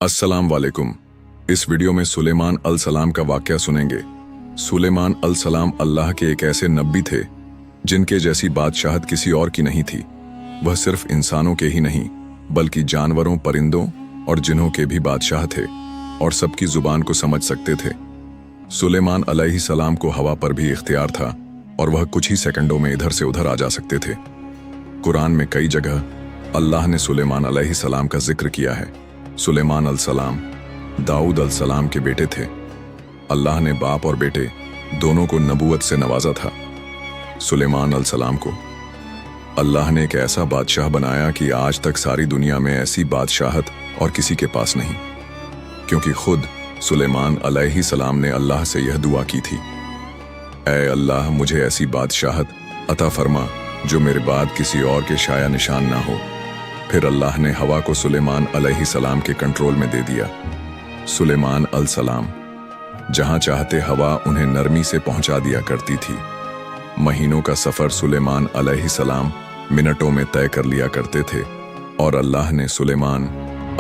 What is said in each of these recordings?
अस्सलाम वालेकुम। इस वीडियो में सुलेमान अल सलाम का वाकया सुनेंगे। सुलेमान अल सलाम अल्लाह के एक ऐसे नबी थे जिनके जैसी बादशाहत किसी और की नहीं थी। वह सिर्फ इंसानों के ही नहीं बल्कि जानवरों, परिंदों और जिन्हों के भी बादशाह थे और सबकी जुबान को समझ सकते थे। सुलेमान अलैहिस्सलाम को हवा पर भी इख्तियार था और वह कुछ ही सेकंडों में इधर से उधर आ जा सकते थे। कुरान में कई जगह अल्लाह ने सुलेमान अलैहिस्सलाम का जिक्र किया है। सुलेमान अलसलाम दाऊद अलसलाम के बेटे थे। अल्लाह ने बाप और बेटे दोनों को नबूवत से नवाजा था। सुलेमान अलसलाम को अल्लाह ने एक ऐसा बादशाह बनाया कि आज तक सारी दुनिया में ऐसी बादशाहत और किसी के पास नहीं, क्योंकि खुद सुलेमान अलैहिस्सलाम ने अल्लाह से यह दुआ की थी, ऐ अल्लाह मुझे ऐसी बादशाहत अता फरमा जो मेरे बाद किसी और के शाया निशान ना हो। फिर अल्लाह ने हवा को सुलेमान अलैहिस्सलाम के कंट्रोल में दे दिया। सुलेमान अलसलाम जहां चाहते हवा उन्हें नरमी से पहुंचा दिया करती थी। महीनों का सफर सुलेमान अलैहिस्सलाम मिनटों में तय कर लिया करते थे और अल्लाह ने सुलेमान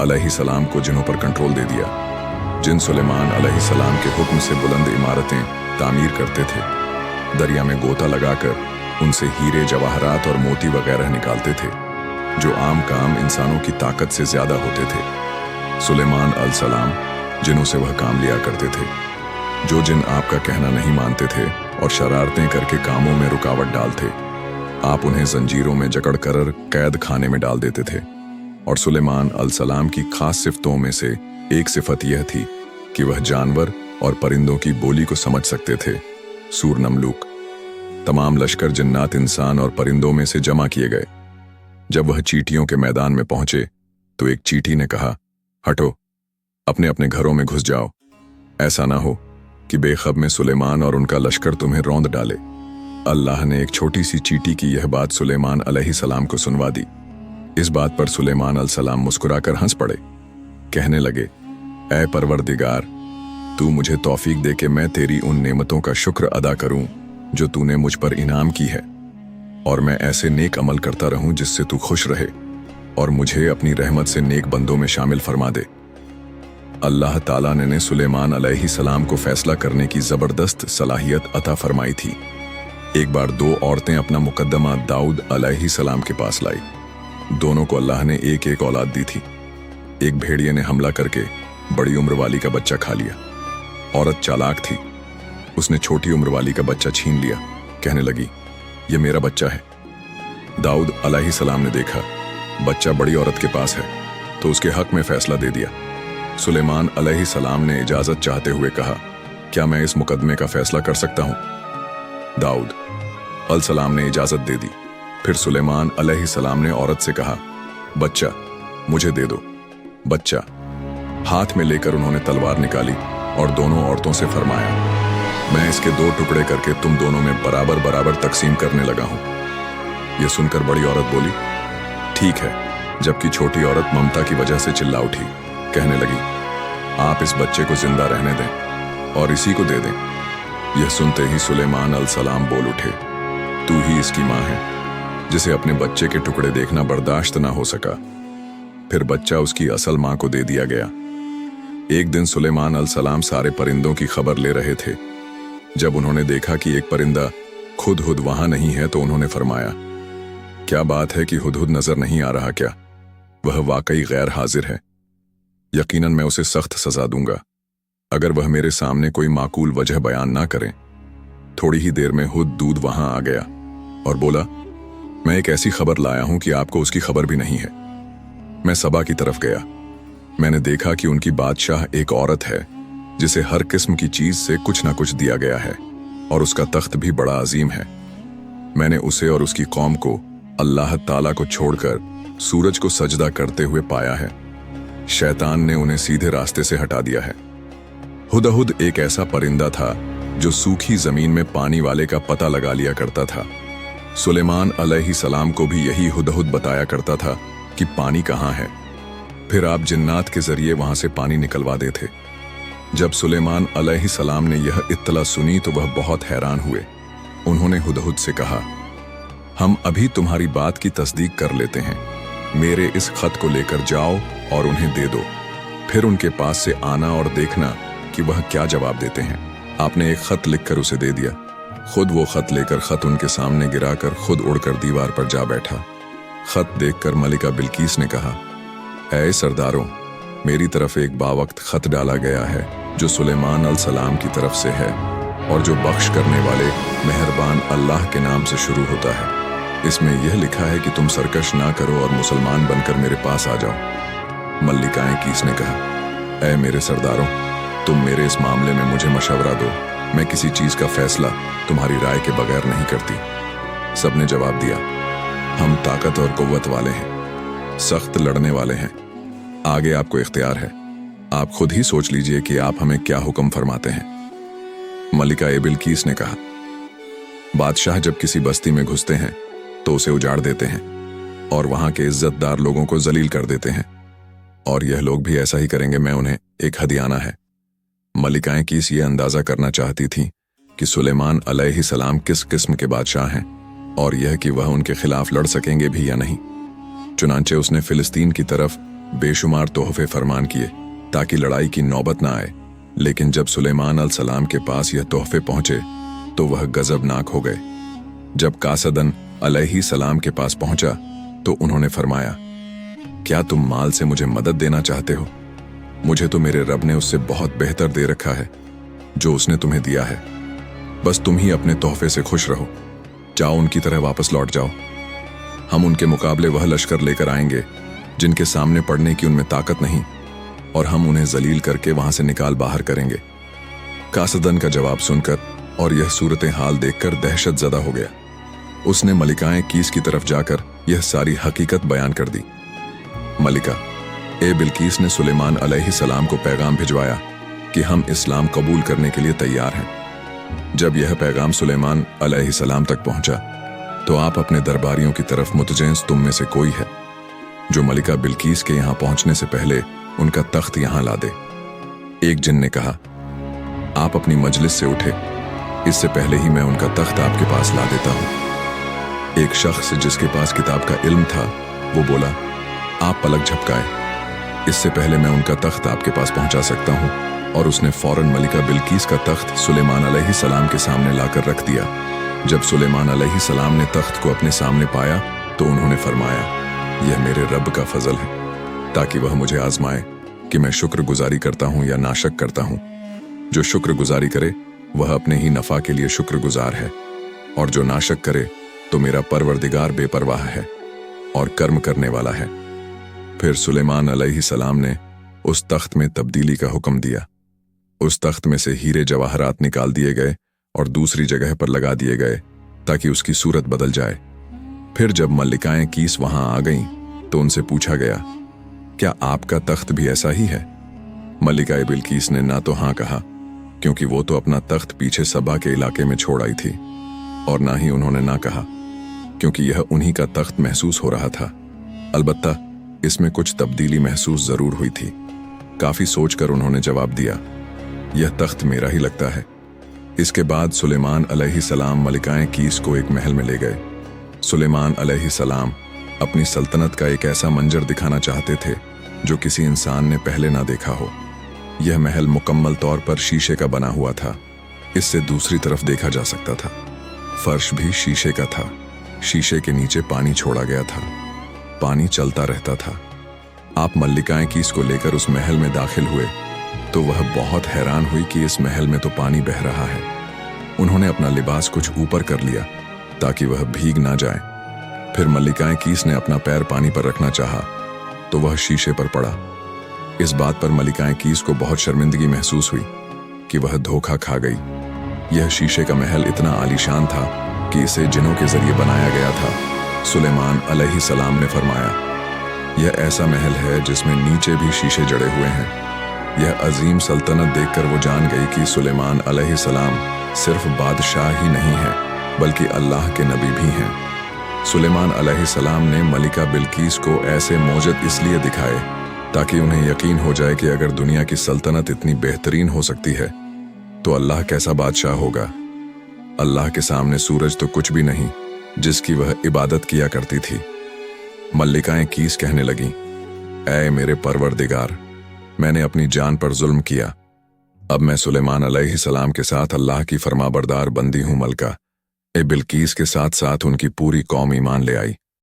अलैहिस्सलाम को जिन्हों पर कंट्रोल दे दिया। जिन सुलेमान अलैहिस्सलाम के हुक्म से बुलंद इमारतें तामीर करते थे, दरिया में गोता लगाकर उनसे हीरे, जवाहरात और मोती वगैरह निकालते थे जो आम काम इंसानों की ताकत से ज्यादा होते थे। सुलेमान अलसलाम जिन्हों से वह काम लिया करते थे, जो जिन आपका कहना नहीं मानते थे और शरारतें करके कामों में रुकावट डालते, आप उन्हें जंजीरों में जकड़ कर कैद खाने में डाल देते थे। और सुलेमान अलसलाम की खास सिफतों में से एक सिफत यह थी कि वह जानवर और परिंदों की बोली को समझ सकते थे। सूर नमलूक। तमाम लश्कर जिन्नात, इंसान और परिंदों में से जमा किए गए। जब वह चींटियों के मैदान में पहुंचे तो एक चींटी ने कहा, हटो, अपने अपने घरों में घुस जाओ। ऐसा ना हो कि बेखब में सुलेमान और उनका लश्कर तुम्हें रौंद डाले। अल्लाह ने एक छोटी सी चींटी की यह बात सुलेमान अलैहिस्सलाम को सुनवा दी। इस बात पर सुलेमान अलसलाम मुस्कुराकर हंस पड़े। कहने लगे, ऐ परवरदिगार, तू मुझे तौफीक दे के मैं तेरी उन नेमतों का शुक्र अदा करूं जो तूने मुझ पर इनाम की है, और मैं ऐसे नेक अमल करता रहूं जिससे तू खुश रहे और मुझे अपनी रहमत से नेक बंदों में शामिल फरमा दे। अल्लाह ताला ने सुलेमान अलैहिस्सलाम को फैसला करने की जबरदस्त सलाहियत अता फरमाई थी। एक बार दो औरतें अपना मुकद्दमा दाऊद अलैहिस्सलाम के पास लाई। दोनों को अल्लाह ने एक एक औलाद दी थी। एक भेड़िए ने हमला करके बड़ी उम्र वाली का बच्चा खा लिया। औरत चालाक थी, उसने छोटी उम्र वाली का बच्चा छीन लिया। कहने लगी, ये मेरा बच्चा है। दाऊद अलैहिस्सलाम ने देखा बच्चा बड़ी औरत के पास है तो उसके हक में फैसला दे दिया। सुलेमान अलैहिस्सलाम ने इजाजत चाहते हुए कहा, क्या मैं इस मुकदमे का फैसला कर सकता हूं? दाऊद अलसलाम ने इजाजत दे दी। फिर सुलेमान अलैहिस्सलाम ने औरत से कहा, बच्चा मुझे दे दो। बच्चा हाथ में लेकर उन्होंने तलवार निकाली और दोनों औरतों से फरमाया, मैं इसके दो टुकड़े करके तुम दोनों में बराबर बराबर तकसीम करने लगा हूं। यह सुनकर बड़ी औरत बोली, ठीक है, जबकि छोटी औरत ममता की वजह से चिल्ला उठी। कहने लगी, आप इस बच्चे को जिंदा रहने दें और इसी को दे दें। यह सुनते ही सुलेमान अलसलाम बोल उठे, तू ही इसकी मां है जिसे अपने बच्चे के टुकड़े देखना बर्दाश्त ना हो सका। फिर बच्चा उसकी असल मां को दे दिया गया। एक दिन सुलेमान अलसलाम सारे परिंदों की खबर ले रहे थे। जब उन्होंने देखा कि एक परिंदा खुदहुद वहां नहीं है तो उन्होंने फरमाया, क्या बात है कि हुदहुद नजर नहीं आ रहा क्या? वह वाकई गैर हाजिर है। यकीनन मैं उसे सख्त सजा दूंगा अगर वह मेरे सामने कोई माकूल वजह बयान ना करे। थोड़ी ही देर में हुदहुद वहां आ गया और बोला, मैं एक ऐसी खबर लाया हूं कि आपको उसकी खबर भी नहीं है। मैं सबा की तरफ गया। मैंने देखा कि उनकी बादशाह एक औरत है जिसे हर किस्म की चीज से कुछ ना कुछ दिया गया है और उसका तख्त भी बड़ा अजीम है। मैंने उसे और उसकी कौम को अल्लाह ताला को छोड़कर सूरज को सजदा करते हुए पाया है। शैतान ने उन्हें सीधे रास्ते से हटा दिया है। हुदहुद एक ऐसा परिंदा था जो सूखी जमीन में पानी वाले का पता लगा लिया करता था। सुलेमान अलैहिस्सलाम को भी यही हुदहुद बताया करता था कि पानी कहाँ है। फिर आप जिन्नात के जरिए वहां से पानी निकलवा देते। जब सुलेमान अलैहिस्सलाम ने यह इत्तला सुनी तो वह बहुत हैरान हुए। उन्होंने हुदहुद से कहा, हम अभी तुम्हारी बात की तस्दीक कर लेते हैं। मेरे इस खत को लेकर जाओ और उन्हें दे दो। फिर उनके पास से आना और देखना कि वह क्या जवाब देते हैं। आपने एक खत लिखकर उसे दे दिया। खुद वो खत लेकर खत उनके सामने गिराकर खुद उड़कर दीवार पर जा बैठा। खत देखकर मलिका बिल्कीस ने कहा, ऐ सरदारों, मेरी तरफ एक बावक्त खत डाला गया है जो सुलेमान अलसलाम की तरफ से है और जो बख्श करने वाले मेहरबान अल्लाह के नाम से शुरू होता है। इसमें यह लिखा है कि तुम सरकश ना करो और मुसलमान बनकर मेरे पास आ जाओ। मल्लिकाए कीस ने कहा, ऐ मेरे सरदारों, तुम मेरे इस मामले में मुझे मशवरा दो। मैं किसी चीज का फैसला तुम्हारी राय के बगैर नहीं करती। सबने जवाब दिया, हम ताकत और कुव्वत वाले हैं, सख्त लड़ने वाले हैं, आगे आपको इख्तियार है। आप खुद ही सोच लीजिए कि आप हमें क्या हुक्म फरमाते हैं। मलिका बिल्कीस ने कहा, बादशाह जब किसी बस्ती में घुसते हैं तो उसे उजाड़ देते हैं और वहां के इज्जतदार लोगों को जलील कर देते हैं, और यह लोग भी ऐसा ही करेंगे। मैं उन्हें एक हदियाना है। मलिकाएं कीस ये अंदाजा करना चाहती थी कि सुलेमान अलैहिस्सलाम किस किस्म के बादशाह हैं और यह कि वह उनके खिलाफ लड़ सकेंगे भी या नहीं। चुनांचे उसने फिलिस्तीन की तरफ बेशुमार तोहफे फरमान किए ताकि लड़ाई की नौबत ना आए, लेकिन जब सुलेमान अलसलाम के पास यह तोहफे पहुंचे तो वह गजबनाक हो गए। जब कासदन अलैहिस्सलाम के पास पहुंचा तो उन्होंने फरमाया, क्या तुम माल से मुझे मदद देना चाहते हो? मुझे तो मेरे रब ने उससे बहुत बेहतर दे रखा है जो उसने तुम्हें दिया है। बस तुम ही अपने तोहफे से खुश रहो। जाओ, उनकी तरह वापस लौट जाओ। हम उनके मुकाबले वह लश्कर लेकर आएंगे जिनके सामने पड़ने की उनमें ताकत नहीं, और हम उन्हें जलील करके वहां से निकाल बाहर करेंगे। कासदन का जवाब सुनकर और यह सूरत हाल देखकर दहशत ज़दा हो गया। उसने मलिकाएं कीस की तरफ जाकर यह सारी हकीकत बयान कर दी। मलिका बिल्कीस ने सुलेमान अलैहिस्सलाम को पैगाम भिजवाया कि हम इस्लाम कबूल करने के लिए तैयार हैं। जब यह पैगाम सुलेमान अलैहिस्सलाम तक पहुंचा तो आप अपने दरबारियों की तरफ मुतजैंस तुम में से कोई है जो मलिका बिल्कीस के यहाँ पहुंचने से पहले उनका तख्त यहाँ ला दे। एक जिन ने कहा, आप अपनी मजलिस से उठे, इससे पहले ही मैं उनका तख्त आपके पास ला देता हूं। एक शख्स जिसके पास किताब का इल्म था वो बोला, आप पलक झपकाए, इससे पहले मैं उनका तख्त आपके पास पहुंचा सकता हूं। और उसने फौरन मलिका बिल्कीस का तख्त सुलेमान अलैहिस्सलाम के सामने लाकर रख दिया। जब सुलेमान अलैहिस्सलाम ने तख्त को अपने सामने पाया तो उन्होंने फरमाया, यह मेरे रब का फजल है ताकि वह मुझे आजमाए कि मैं शुक्रगुजारी करता हूं या नाशक करता हूं। जो शुक्रगुजारी करे वह अपने ही नफा के लिए शुक्रगुजार है, और जो नाशक करे तो मेरा परवरदिगार बेपरवाह है और कर्म करने वाला है। फिर सुलेमान अलैहिस्सलाम ने उस तख्त में तब्दीली का हुक्म दिया। उस तख्त में से हीरे जवाहरात निकाल दिए गए और दूसरी जगह पर लगा दिए गए ताकि उसकी सूरत बदल जाए। फिर जब मल्लिकाएं कीस वहां आ गईं तो उनसे पूछा गया, क्या आपका तख्त भी ऐसा ही है? मल्लिका बिल्कीस ने ना तो हाँ कहा, क्योंकि वो तो अपना तख्त पीछे सबा के इलाके में छोड़ आई थी, और ना ही उन्होंने ना कहा क्योंकि यह उन्हीं का तख्त महसूस हो रहा था। अलबत्ता इसमें कुछ तब्दीली महसूस जरूर हुई थी। काफी सोचकर उन्होंने जवाब दिया, यह तख्त मेरा ही लगता है। इसके बाद सुलेमान अलैहिस्सलाम मलिकाएं कीस को एक महल में ले गए। सुलेमान अलैहिस्सलाम अपनी सल्तनत का एक ऐसा मंजर दिखाना चाहते थे जो किसी इंसान ने पहले ना देखा हो। यह महल मुकम्मल तौर पर शीशे का बना हुआ था। इससे दूसरी तरफ देखा जा सकता था। फर्श भी शीशे का था। शीशे के नीचे पानी छोड़ा गया था। पानी चलता रहता था। आप मल्लिकाएं कीस को लेकर उस महल में दाखिल हुए तो वह बहुत हैरान हुई कि इस महल में तो पानी बह रहा है। उन्होंने अपना लिबास कुछ ऊपर कर लिया ताकि वह भीग ना जाए। फिर मल्लिकाएं कीस ने अपना पैर पानी पर रखना चाहा तो वह शीशे पर पड़ा। इस बात पर मल्लिकाएं कीस को बहुत शर्मिंदगी महसूस हुई कि वह धोखा खा गई। यह शीशे का महल इतना आलीशान था कि इसे जिनों के जरिए बनाया गया था। सुलेमान अलैहिस्सलाम ने फरमाया, यह ऐसा महल है जिसमें नीचे भी शीशे जड़े हुए हैं। यह अजीम सल्तनत देखकर वो जान गई कि सुलेमान अलैहिस्सलाम सिर्फ बादशाह ही नहीं है बल्कि अल्लाह के नबी भी हैं। सुलेमान अलैहिस्सलाम ने मलिका बिल्कीस को ऐसे मौजद इसलिए दिखाए ताकि उन्हें यकीन हो जाए कि अगर दुनिया की सल्तनत इतनी बेहतरीन हो सकती है तो अल्लाह कैसा बादशाह होगा। अल्लाह के सामने सूरज तो कुछ भी नहीं जिसकी वह इबादत किया करती थी। मल्लिकाएं कीस कहने लगीं, ऐ मेरे परवरदिगार, मैंने अपनी जान पर जुल्म किया। अब मैं सुलेमान अलैहिस्सलाम के साथ अल्लाह की फरमाबरदार बंदी हूं। मलका ए बिल्कीस के साथ साथ उनकी पूरी कौम ईमान ले आई।